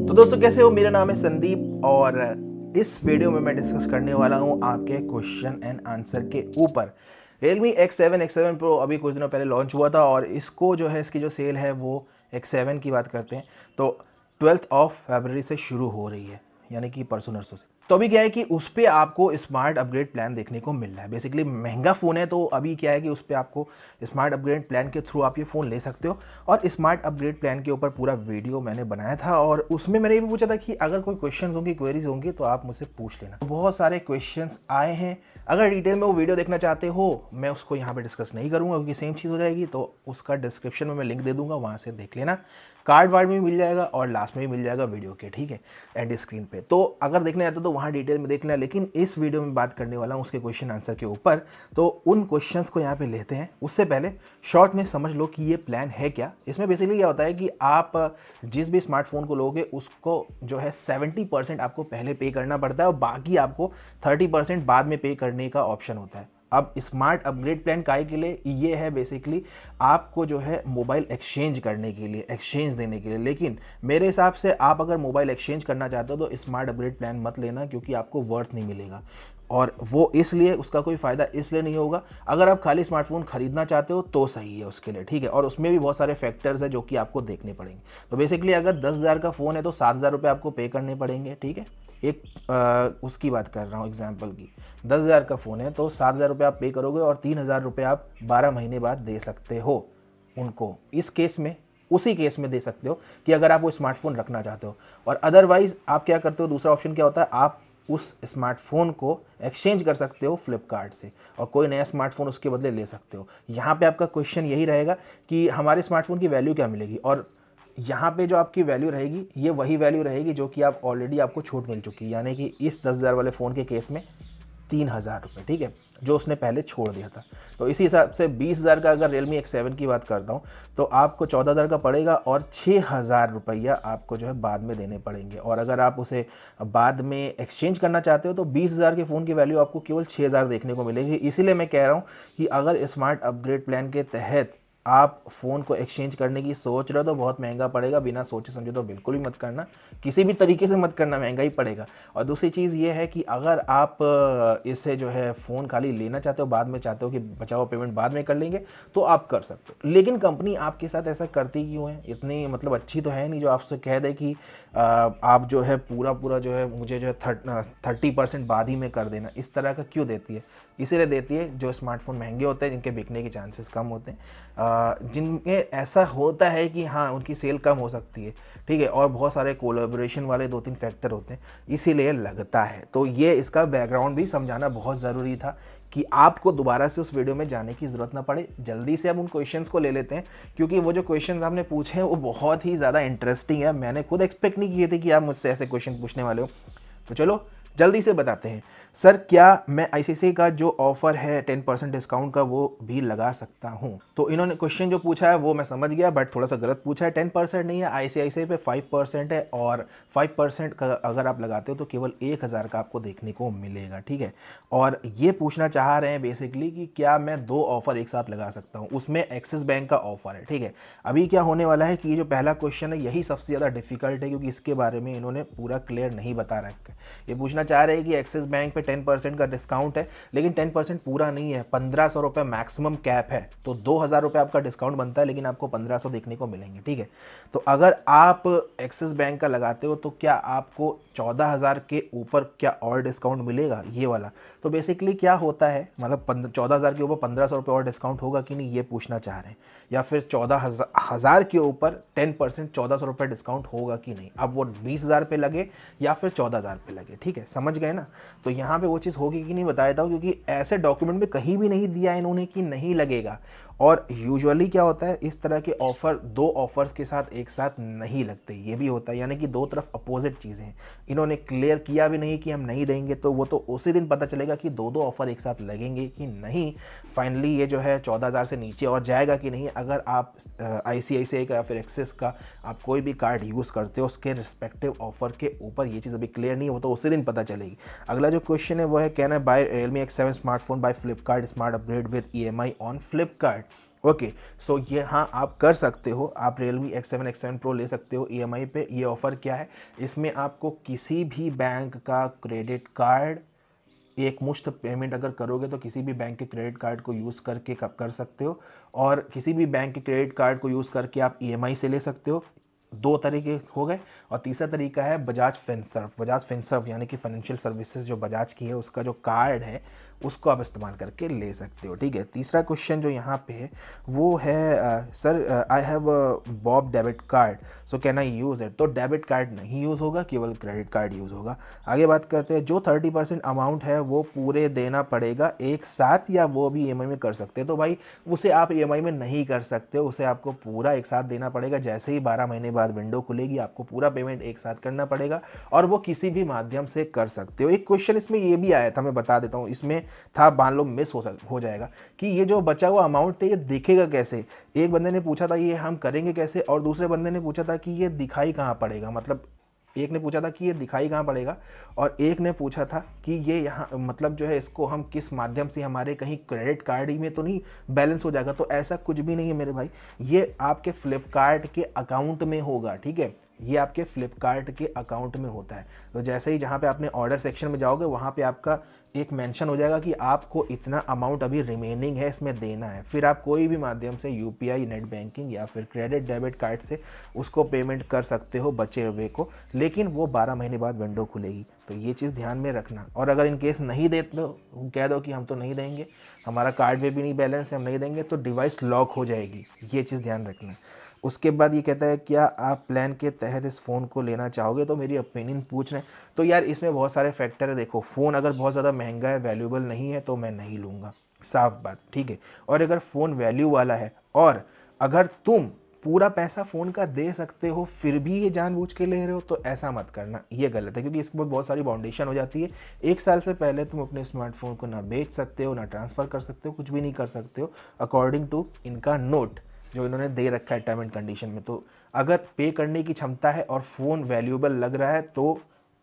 तो दोस्तों कैसे हो, मेरा नाम है संदीप और इस वीडियो में मैं डिस्कस करने वाला हूं आपके क्वेश्चन एंड आंसर के ऊपर। Realme X7 Pro अभी कुछ दिनों पहले लॉन्च हुआ था और इसको जो है इसकी जो सेल है वो X7 की बात करते हैं तो 12 फरवरी से शुरू हो रही है, यानी कि परसों नरसों से। तो अभी क्या है कि उस पर आपको स्मार्ट अपग्रेड प्लान देखने को मिल रहा है। बेसिकली महंगा फ़ोन है तो अभी क्या है कि उस पर आपको स्मार्ट अपग्रेड प्लान के थ्रू आप ये फ़ोन ले सकते हो। और स्मार्ट अपग्रेड प्लान के ऊपर पूरा वीडियो मैंने बनाया था और उसमें मैंने ये भी पूछा था कि अगर कोई क्वेश्चंस होंगे, क्वेरीज होंगी तो आप मुझसे पूछ लेना। तो बहुत सारे क्वेश्चन्स आए हैं। अगर डिटेल में वो वीडियो देखना चाहते हो, मैं उसको यहाँ पे डिस्कस नहीं करूँगा क्योंकि सेम चीज़ हो जाएगी, तो उसका डिस्क्रिप्शन में मैं लिंक दे दूँगा, वहाँ से देख लेना। कार्ड वार्ड में भी मिल जाएगा और लास्ट में भी मिल जाएगा वीडियो के, ठीक है, एंड स्क्रीन पे। तो अगर देखने जाते तो वहाँ डिटेल में देख लेना, लेकिन इस वीडियो में बात करने वाला हूँ उसके क्वेश्चन आंसर के ऊपर। तो उन क्वेश्चंस को यहाँ पे लेते हैं। उससे पहले शॉर्ट में समझ लो कि ये प्लान है क्या। इसमें बेसिकली क्या होता है कि आप जिस भी स्मार्टफोन को लोगे उसको जो है 70% आपको पहले पे करना पड़ता है और बाकी आपको 30% बाद में पे करने का ऑप्शन होता है। अब स्मार्ट अपग्रेड प्लान काय के लिए ये है, बेसिकली आपको जो है मोबाइल एक्सचेंज करने के लिए, एक्सचेंज देने के लिए। लेकिन मेरे हिसाब से आप अगर मोबाइल एक्सचेंज करना चाहते हो तो स्मार्ट अपग्रेड प्लान मत लेना, क्योंकि आपको वर्थ नहीं मिलेगा। और वो इसलिए उसका कोई फ़ायदा इसलिए नहीं होगा। अगर आप खाली स्मार्टफोन खरीदना चाहते हो तो सही है उसके लिए, ठीक है, और उसमें भी बहुत सारे फैक्टर्स है जो कि आपको देखने पड़ेंगे। तो बेसिकली अगर 10,000 का फ़ोन है तो 7,000 रुपये आपको पे करने पड़ेंगे, ठीक है। एक उसकी बात कर रहा हूँ एग्जाम्पल की। 10,000 का फ़ोन है तो 7,000 रुपये आप पे करोगे और 3,000 रुपये आप 12 महीने बाद दे सकते हो उनको। इस केस में, उसी केस में दे सकते हो कि अगर आप वो स्मार्टफोन रखना चाहते हो। और अदरवाइज़ आप क्या करते हो, दूसरा ऑप्शन क्या होता है, आप उस स्मार्टफोन को एक्सचेंज कर सकते हो फ्लिपकार्ट से और कोई नया स्मार्टफोन उसके बदले ले सकते हो। यहाँ पे आपका क्वेश्चन यही रहेगा कि हमारे स्मार्टफोन की वैल्यू क्या मिलेगी, और यहाँ पे जो आपकी वैल्यू रहेगी ये वही वैल्यू रहेगी जो कि आप ऑलरेडी आपको छूट मिल चुकी है, यानी कि इस 10,000 वाले फ़ोन के केस में 3,000 रुपये, ठीक है, जो उसने पहले छोड़ दिया था। तो इसी हिसाब से 20,000 का अगर Realme X7 की बात करता हूँ तो आपको 14,000 का पड़ेगा और 6,000 रुपया आपको जो है बाद में देने पड़ेंगे। और अगर आप उसे बाद में एक्सचेंज करना चाहते हो तो 20,000 के फ़ोन की वैल्यू आपको केवल 6,000 देखने को मिलेगी। इसीलिए मैं कह रहा हूँ कि अगर स्मार्ट अपग्रेड प्लान के तहत आप फ़ोन को एक्सचेंज करने की सोच रहे हो तो बहुत महंगा पड़ेगा। बिना सोचे समझे तो बिल्कुल भी मत करना, किसी भी तरीके से मत करना, महंगा ही पड़ेगा। और दूसरी चीज़ ये है कि अगर आप इसे जो है फ़ोन खाली लेना चाहते हो, बाद में चाहते हो कि बचाओ पेमेंट बाद में कर लेंगे, तो आप कर सकते हो। लेकिन कंपनी आपके साथ ऐसा करती क्यों है, इतनी मतलब अच्छी तो है नहीं जो आपसे कह दे कि आप जो है पूरा जो है मुझे जो है 30% बाद ही में कर देना। इस तरह का क्यों देती है? इसीलिए देती है जो स्मार्टफोन महंगे होते हैं, जिनके बिकने के चांसेस कम होते हैं, जिनमें ऐसा होता है कि हाँ उनकी सेल कम हो सकती है, ठीक है, और बहुत सारे कोलैबोरेशन वाले 2-3 फैक्टर होते हैं, इसीलिए लगता है। तो ये इसका बैकग्राउंड भी समझाना बहुत ज़रूरी था कि आपको दोबारा से उस वीडियो में जाने की ज़रूरत ना पड़े। जल्दी से अब उन क्वेश्चंस को ले लेते हैं, क्योंकि वो जो क्वेश्चंस आपने पूछे हैं वो बहुत ही ज़्यादा इंटरेस्टिंग है। मैंने खुद एक्सपेक्ट नहीं किए थे कि आप मुझसे ऐसे क्वेश्चन पूछने वाले हो। तो चलो जल्दी से बताते हैं। सर क्या मैं ICICI का जो ऑफ़र है 10% डिस्काउंट का वो भी लगा सकता हूँ? तो इन्होंने क्वेश्चन जो पूछा है वो मैं समझ गया, बट थोड़ा सा गलत पूछा है। 10% नहीं है, ICICI पे 5% है और 5% का अगर आप लगाते हो तो केवल 1,000 का आपको देखने को मिलेगा, ठीक है। और ये पूछना चाह रहे हैं बेसिकली कि क्या मैं 2 ऑफ़र एक साथ लगा सकता हूँ, उसमें एक्सिस बैंक का ऑफ़र है, ठीक है। अभी क्या होने वाला है कि ये जो पहला क्वेश्चन है यही सबसे ज़्यादा डिफिकल्ट है, क्योंकि इसके बारे में इन्होंने पूरा क्लियर नहीं बता रखा है। ये पूछना चाह रहे हैं कि एक्सिस बैंक पे 10% का डिस्काउंट है, लेकिन 10% पूरा नहीं है, 1,500 रुपये मैक्सिमम कैप है। तो 2,000 रुपये आपका डिस्काउंट बनता है, लेकिन आपको 1,500 देखने को मिलेंगे, ठीक है। तो अगर आप एक्सिस बैंक का लगाते हो तो क्या आपको 14,000 के ऊपर क्या और डिस्काउंट मिलेगा, ये वाला? तो बेसिकली क्या होता है, मतलब 14,000 के ऊपर 1,500 रुपये और डिस्काउंट होगा कि नहीं, ये पूछना चाह रहे हैं। या फिर 14,000 के ऊपर 10% 1,400 रुपये डिस्काउंट होगा कि नहीं। अब वो 20,000 पे लगे या फिर 14,000 पे लगे, ठीक है, समझ गए ना। तो यहाँ पे वो चीज़ होगी कि नहीं बता देता हूँ, क्योंकि ऐसे डॉक्यूमेंट में कहीं भी नहीं दिया इन्होंने कि नहीं लगेगा। और यूजुअली क्या होता है, इस तरह के ऑफ़र 2 ऑफ़र्स के साथ एक साथ नहीं लगते, ये भी होता है, यानी कि 2 तरफ अपोजिट चीज़ें हैं। इन्होंने क्लियर किया भी नहीं कि हम नहीं देंगे, तो वो तो उसी दिन पता चलेगा कि 2 ऑफ़र एक साथ लगेंगे कि नहीं। फाइनली ये जो है 14,000 से नीचे और जाएगा कि नहीं। अगर आप ICICI का या फिर एक्सिस का आप कोई भी कार्ड यूज़ करते हो, उसके रिस्पेक्टिव ऑफ़र के ऊपर ये चीज़ अभी क्लियर नहीं हो, तो उसी दिन पता चलेगी। अगला जो क्वेश्चन है वो है, can I buy Realme X7 smartphone by Flipkart smart upgrade with EMI on Flipkart? Okay, so ये हाँ आप कर सकते हो, आप Realme X7 X7 Pro ले सकते हो EMI पे। ये ऑफ़र क्या है, इसमें आपको किसी भी बैंक का क्रेडिट कार्ड, एक मुश्त पेमेंट अगर करोगे तो किसी भी बैंक के क्रेडिट कार्ड को यूज़ करके कर सकते हो, और किसी भी बैंक के क्रेडिट कार्ड को यूज़ करके आप EMI से ले सकते हो। 2 तरीके हो गए। और तीसरा तरीका है बजाज फिनसर्व। बजाज फिनसर्व यानी कि फाइनेंशियल सर्विसेज जो बजाज की है, उसका जो कार्ड है उसको आप इस्तेमाल करके ले सकते हो। ठीक है, तीसरा क्वेश्चन जो यहाँ पे है वो है sir I have Bob debit card, so can I use it. तो डेबिट कार्ड नहीं यूज़ होगा, केवल क्रेडिट कार्ड यूज़ होगा। आगे बात करते हैं, जो 30% अमाउंट है वो पूरे देना पड़ेगा एक साथ, या वो भी EMI में कर सकते हैं। तो भाई उसे आप EMI में नहीं कर सकते हो, उसे आपको पूरा एक साथ देना पड़ेगा। जैसे ही 12 महीने बाद विंडो खुलेगी आपको पूरा पेमेंट एक साथ करना पड़ेगा, और वो किसी भी माध्यम से कर सकते हो। एक क्वेश्चन इसमें ये भी आया था, मैं बता देता हूँ, इसमें था, मान लो मिस हो जाएगा कि ये जो बचा हुआ अमाउंट है ये दिखेगा कैसे। एक बंदे ने पूछा था ये हम करेंगे कैसे, और दूसरे बंदे ने पूछा था कि ये दिखाई कहाँ पड़ेगा। मतलब एक ने पूछा था कि ये दिखाई कहाँ पड़ेगा, और एक ने पूछा था कि ये यहाँ मतलब जो है इसको हम किस माध्यम से, हमारे कहीं क्रेडिट कार्ड ही में तो नहीं बैलेंस हो जाएगा। तो ऐसा कुछ भी नहीं है मेरे भाई, ये आपके फ्लिपकार्ट के अकाउंट में होगा। ठीक है, ये आपके फ्लिपकार्ट के अकाउंट में होता है। तो जैसे ही जहाँ पे आपने ऑर्डर सेक्शन में जाओगे वहाँ पे आपका एक मेंशन हो जाएगा कि आपको इतना अमाउंट अभी रिमेनिंग है, इसमें देना है। फिर आप कोई भी माध्यम से UPI, नेट बैंकिंग या फिर क्रेडिट डेबिट कार्ड से उसको पेमेंट कर सकते हो बचे हुए को, लेकिन वो 12 महीने बाद विंडो खुलेगी। तो ये चीज़ ध्यान में रखना। और अगर इन केस नहीं देते तो कह दो कि हम तो नहीं देंगे, हमारा कार्ड में भी नहीं बैलेंस है, हम नहीं देंगे, तो डिवाइस लॉक हो जाएगी। ये चीज़ ध्यान रखना। उसके बाद ये कहता है क्या आप प्लान के तहत इस फ़ोन को लेना चाहोगे, तो मेरी ओपिनियन पूछ रहे हैं। तो यार इसमें बहुत सारे फैक्टर है। देखो, फ़ोन अगर बहुत ज़्यादा महंगा है, वैल्यूएबल नहीं है, तो मैं नहीं लूँगा, साफ बात। ठीक है, और अगर फ़ोन वैल्यू वाला है और अगर तुम पूरा पैसा फ़ोन का दे सकते हो फिर भी ये जानबूझ के ले रहे हो, तो ऐसा मत करना, ये गलत है। क्योंकि इसके बाद बहुत सारी बाउंडेशन हो जाती है। 1 साल से पहले तुम अपने स्मार्टफोन को ना बेच सकते हो, ना ट्रांसफ़र कर सकते हो, कुछ भी नहीं कर सकते हो अकॉर्डिंग टू इनका नोट जो इन्होंने दे रखा है टर्म एंड कंडीशन में। तो अगर पे करने की क्षमता है और फ़ोन वैल्यूएबल लग रहा है तो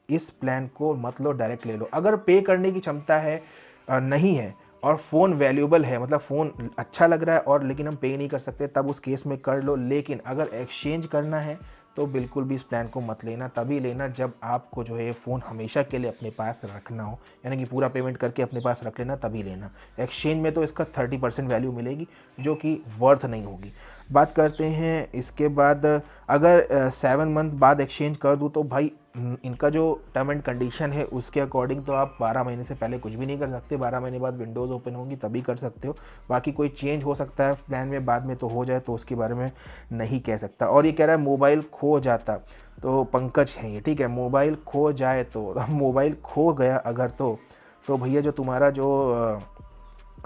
इस प्लान को मत लो, डायरेक्ट ले लो। अगर पे करने की क्षमता है नहीं है और फ़ोन वैल्यूएबल है, मतलब फ़ोन अच्छा लग रहा है और लेकिन हम पे नहीं कर सकते, तब उस केस में कर लो। लेकिन अगर एक्सचेंज करना है तो बिल्कुल भी इस प्लान को मत लेना। तभी लेना जब आपको जो है ये फ़ोन हमेशा के लिए अपने पास रखना हो, यानी कि पूरा पेमेंट करके अपने पास रख लेना, तभी लेना। एक्सचेंज में तो इसका 30% वैल्यू मिलेगी जो कि वर्थ नहीं होगी। बात करते हैं इसके बाद, अगर 7 मंथ बाद एक्सचेंज कर दूँ तो भाई इनका जो टर्म एंड कंडीशन है उसके अकॉर्डिंग तो आप 12 महीने से पहले कुछ भी नहीं कर सकते। 12 महीने बाद विंडोज़ ओपन होंगी तभी कर सकते हो। बाकी कोई चेंज हो सकता है प्लान में बाद में, तो हो जाए तो उसके बारे में नहीं कह सकता। और ये कह रहा है मोबाइल खो जाता, तो पंकज है ये, ठीक है। मोबाइल खो जाए तो मोबाइल खो गया अगर तो भैया जो तुम्हारा जो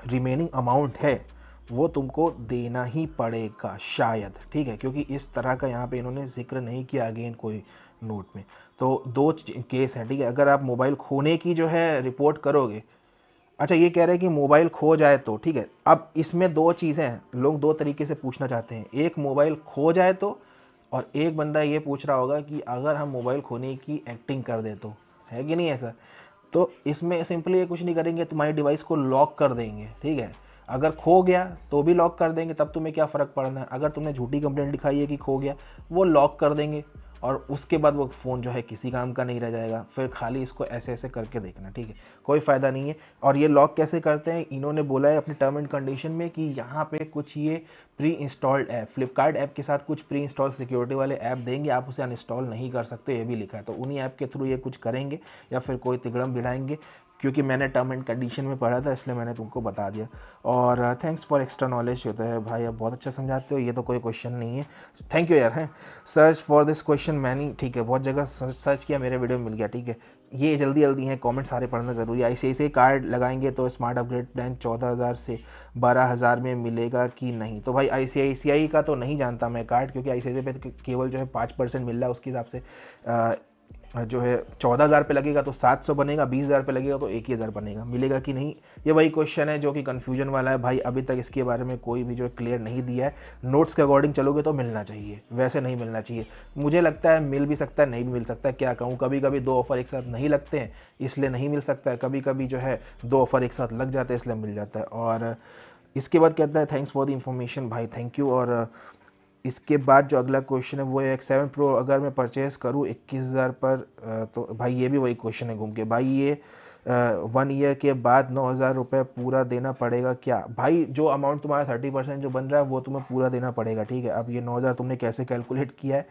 रिमेनिंग अमाउंट है वो तुमको देना ही पड़ेगा शायद, ठीक है। क्योंकि इस तरह का यहाँ पे इन्होंने जिक्र नहीं किया अगेन कोई नोट में। तो 2 केस हैं, ठीक है। अगर आप मोबाइल खोने की जो है रिपोर्ट करोगे, अच्छा ये कह रहे हैं कि मोबाइल खो जाए तो, ठीक है। अब इसमें 2 चीज़ें हैं, लोग 2 तरीके से पूछना चाहते हैं। एक मोबाइल खो जाए तो, और एक बंदा ये पूछ रहा होगा कि अगर हम मोबाइल खोने की एक्टिंग कर दे तो, है कि नहीं ऐसा। तो इसमें सिंपली ये कुछ नहीं करेंगे, तुम्हारी डिवाइस को लॉक कर देंगे, ठीक है। अगर खो गया तो भी लॉक कर देंगे, तब तुम्हें क्या फ़र्क पड़ना है। अगर तुमने झूठी कंप्लेंट दिखाई है कि खो गया, वो लॉक कर देंगे और उसके बाद वो फ़ोन जो है किसी काम का नहीं रह जाएगा। फिर खाली इसको ऐसे ऐसे करके देखना, ठीक है, कोई फ़ायदा नहीं है। और ये लॉक कैसे करते हैं, इन्होंने बोला है अपने टर्म एंड कंडीशन में कि यहाँ पे कुछ ये pre installed app, Flipkart app के साथ कुछ प्री इंस्टॉल सिक्योरिटी वाले ऐप देंगे, आप उसे अनइंस्टॉल नहीं कर सकते, ये भी लिखा है। तो उन्हीं ऐप के थ्रू ये कुछ करेंगे या फिर कोई तिगड़म बिड़ाएंगे। क्योंकि मैंने टर्म एंड कंडीशन में पढ़ा था इसलिए मैंने तुमको बता दिया। और थैंक्स फॉर एक्स्ट्रा नॉलेज होता है भाई, आप बहुत अच्छा समझाते हो, ये तो कोई क्वेश्चन नहीं है, थैंक यू यार। है search for this question many, ठीक है, बहुत जगह सर्च किया, मेरे वीडियो में मिल गया, ठीक है। ये जल्दी है, कमेंट सारे पढ़ना ज़रूरी है। ICICI कार्ड लगाएंगे तो स्मार्ट अपग्रेड प्लान 14,000 से 12,000 में मिलेगा कि नहीं। तो भाई ICICI का तो नहीं जानता मैं कार्ड, क्योंकि ICICI पे केवल जो है 5% मिल रहा है, उसके हिसाब से जो है 14,000 पे लगेगा तो 700 बनेगा, 20,000 पे लगेगा तो 21,000 बनेगा। मिलेगा कि नहीं, ये वही क्वेश्चन है जो कि कन्फ्यूजन वाला है भाई। अभी तक इसके बारे में कोई भी जो क्लियर नहीं दिया है। नोट्स के अकॉर्डिंग चलोगे तो मिलना चाहिए, वैसे नहीं मिलना चाहिए। मुझे लगता है मिल भी सकता है, नहीं भी मिल सकता है, क्या कहूँ। कभी कभी 2 ऑफ़र एक साथ नहीं लगते हैं इसलिए नहीं मिल सकता है, कभी कभी जो है 2 ऑफ़र एक साथ लग जाते हैं इसलिए मिल जाता है। और इसके बाद कहता है थैंक्स फॉर द इन्फॉर्मेशन भाई, थैंक यू। और इसके बाद जो अगला क्वेश्चन है वो है X7 Pro अगर मैं परचेज़ करूँ 21,000 पर, तो भाई ये भी वही क्वेश्चन है घूम के, भाई ये 1 ईयर के बाद 9,000 रुपये पूरा देना पड़ेगा क्या? भाई जो अमाउंट तुम्हारा 30% जो बन रहा है वो तुम्हें पूरा देना पड़ेगा, ठीक है। अब ये 9,000 तुमने कैसे कैलकुलेट किया है,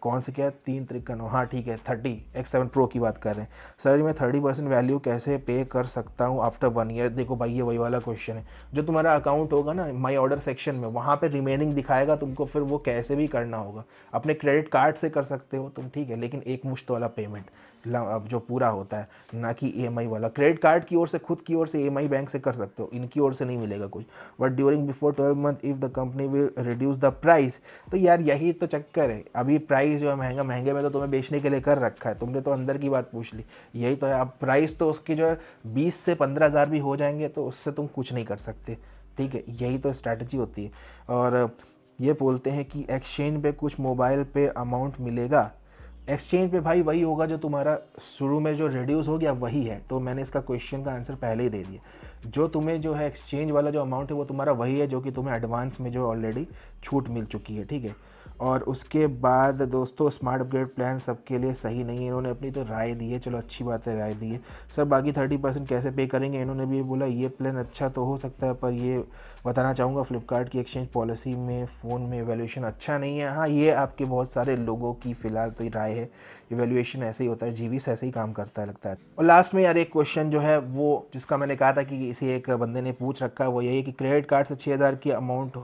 कौन से क्या है, 3 त्रिक 9, हाँ ठीक है 30 X7 Pro की बात कर रहे हैं। सर मैं 30% वैल्यू कैसे पे कर सकता हूँ आफ्टर 1 ईयर? देखो भाई ये वही वाला क्वेश्चन है, जो तुम्हारा अकाउंट होगा ना माई ऑर्डर सेक्शन में, वहाँ पे रिमेनिंग दिखाएगा तुमको, फिर वो कैसे भी करना होगा। अपने क्रेडिट कार्ड से कर सकते हो तुम, ठीक है, लेकिन एक मुश्त वाला पेमेंट जो पूरा होता है, ना कि EMI वाला। क्रेडिट कार्ड की ओर से, खुद की ओर से EMI बैंक से कर सकते हो, इनकी ओर से नहीं मिलेगा कुछ। But during before 12 month if the company will reduce the price, तो यार यही तो चक्कर है, अभी प्राइस जो है महंगे में तो तुम्हें बेचने के लिए कर रखा है, तुमने तो अंदर की बात पूछ ली, यही तो है। अब प्राइस तो उसकी जो है 20 से 15,000 भी हो जाएंगे तो उससे तुम कुछ नहीं कर सकते, ठीक है, यही तो स्ट्रैटेजी होती है। और ये बोलते हैं कि एक्सचेंज पे कुछ मोबाइल पे अमाउंट मिलेगा। एक्सचेंज पे भाई वही होगा जो तुम्हारा शुरू में जो रिड्यूस हो गया वही है, तो मैंने इसका क्वेश्चन का आंसर पहले ही दे दिया। जो तुम्हें जो है एक्सचेंज वाला जो अमाउंट है वो तुम्हारा वही है जो कि तुम्हें एडवांस में जो ऑलरेडी छूट मिल चुकी है, ठीक है। और उसके बाद दोस्तों स्मार्ट अपग्रेड प्लान सबके लिए सही नहीं है, इन्होंने अपनी तो राय दी है, चलो अच्छी बात है राय दी है। सर बाकी 30% कैसे पे करेंगे? इन्होंने भी बोला ये प्लान अच्छा तो हो सकता है, पर ये बताना चाहूँगा फ्लिपकार्ट की एक्सचेंज पॉलिसी में फ़ोन में वैल्यूएशन अच्छा नहीं है। हाँ ये आपके बहुत सारे लोगों की फ़िलहाल तो राय है, इवैल्यूएशन ऐसे ही होता है, जीवीस ऐसे ही काम करता है लगता है। और लास्ट में यार एक क्वेश्चन जो है वो जिसका मैंने कहा था कि किसी एक बंदे ने पूछ रखा है, वो यही कि क्रेडिट कार्ड से 6,000 की अमाउंट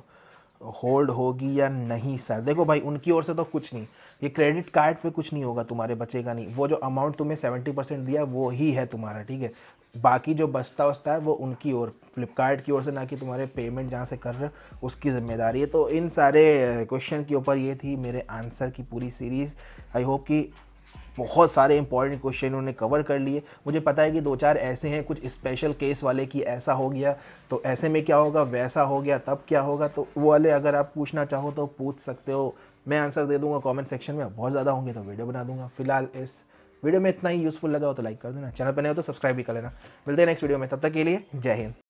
होल्ड होगी या नहीं? सर देखो भाई उनकी ओर से तो कुछ नहीं, ये क्रेडिट कार्ड पे कुछ नहीं होगा, तुम्हारे बचेगा नहीं, वो जो अमाउंट तुम्हें 70% दिया वो ही है तुम्हारा, ठीक है। बाकी जो बचता वचता है वो उनकी ओर, फ्लिपकार्ट की ओर से, ना कि तुम्हारे पेमेंट जहाँ से कर रहे हो उसकी जिम्मेदारी है। तो इन सारे क्वेश्चन के ऊपर ये थी मेरे आंसर की पूरी सीरीज़। आई होप कि बहुत सारे इंपॉर्टेंट क्वेश्चन उन्होंने कवर कर लिए। मुझे पता है कि 2-4 ऐसे हैं कुछ स्पेशल केस वाले कि ऐसा हो गया तो ऐसे में क्या होगा, वैसा हो गया तब क्या होगा, तो वो वाले अगर आप पूछना चाहो तो पूछ सकते हो, मैं आंसर दे दूंगा कमेंट सेक्शन में। बहुत ज़्यादा होंगे तो वीडियो बना दूंगा। फिलहाल इस वीडियो में इतना ही यूज़फुल लगा हो तो लाइक कर देना, चैनल पर नए हो तो सब्सक्राइब भी कर लेना। मिलते हैं नेक्स्ट वीडियो में, तब तक के लिए जय हिंद।